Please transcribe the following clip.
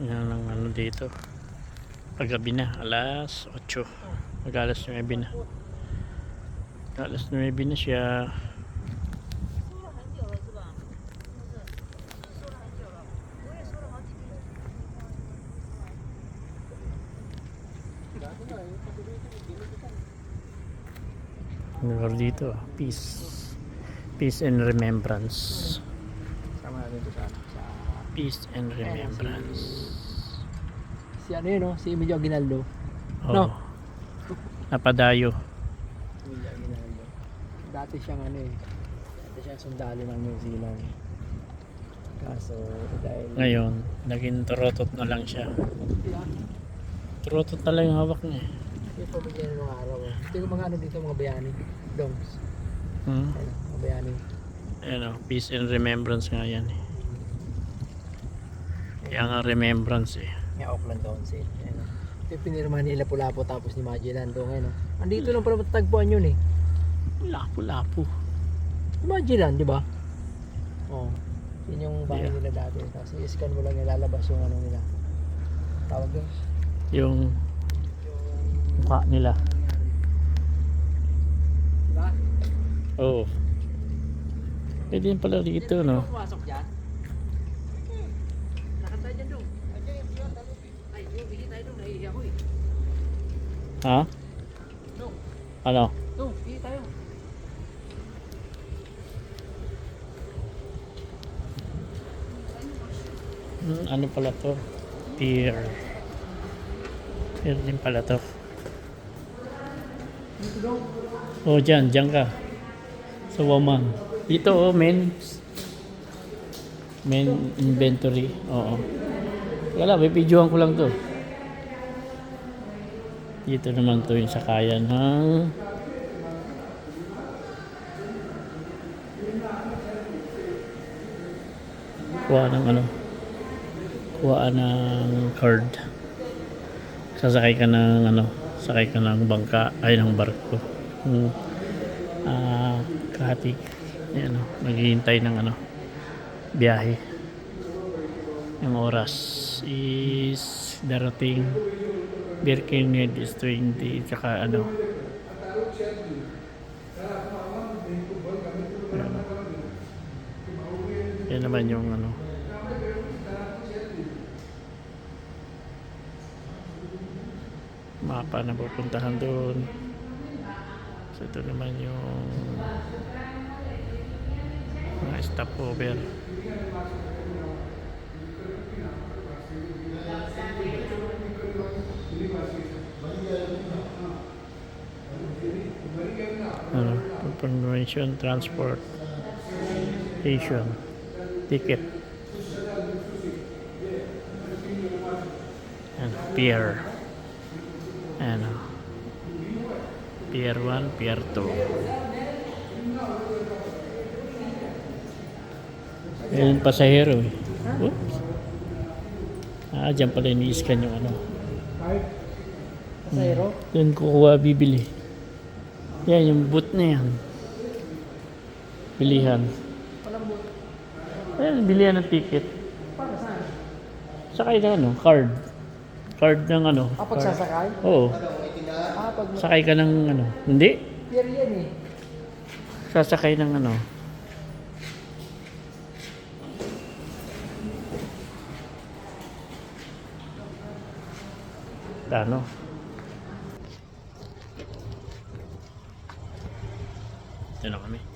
Yan ang ano dito. Paggabi na, alas 8. Mag alas 9 na. Alas 9 na siya. Lugar dito, peace and remembrance. Sama natin ito sa Peace and remembrance. si ano yun, no? Si Emilio Aguinaldo. Oh. No. Napadayo. Emilio Aguinaldo. Dati siyang ano eh. Dati siyang sundalo ng New Zealand. Kaso dahil Ngayon, naging turotot na lang siya. Turotot na lang yung hawak niya. yung pamilya nung araw. Ito yung mga ano dito, mga bayani. Dongs. Hmm? Ayun, mga bayani. Ayan o, peace and remembrance nga yan eh. Kaya nga remembrance eh. Yung Auckland Council. Ayun. Ito yung pinirma ni Lapu-Lapu tapos ni Magellan. Doon ngayon. Andito lang pala matatagpuan yun eh. Lapu-lapu. Magellan, di ba? Oh. Yun yung bahay Yeah. nila dati. Tapos i-scan mo lang yung lalabas yung ano nila. Tawag doon. Yung mukha nila. Diba? Oo. Pwede yun pala dito, no? Pumasok dyan? Nakantay dyan doon. Ay, yung bigyan tayo doon. Nahihiya ko eh. Ha? Doon. Ano? Doon, bigyan tayo. Ano pala to? Pier. Pier din pala to. Oh, dyan ka. Sa woman. Dito oh, main inventory. Oo. Wala, may videoan ko lang to. Dito naman to yung sakayan ng kuha ng ano, kuha ng card. Sasakay ka ng ano, sakay ka ng bangka ay ng barko. Kahati yan, naghihintay ng ano, biyahe. Yung oras is darating. Birkenhead is 20 tsaka ano, yan naman yung ano, mapa na pupuntahan doon. So ito naman yung mga stopover. Information transport station ticket and pier and pier 1 pier 2. Ayun pasahero eh. Oops. Dyan pala ini-scan yung ano. Pasahero? Doon kukuha bibili. Yan yung boot na yan. Bilihan. Ayan, bilihan ng ticket. Para saan? Sakay ng ano, card. Card ng ano. Pag card. sasakay? Oo. Pag Sakay ka ng ano. Hindi. pier yan eh. Sasakay ng ano. Ano? Ito na kami.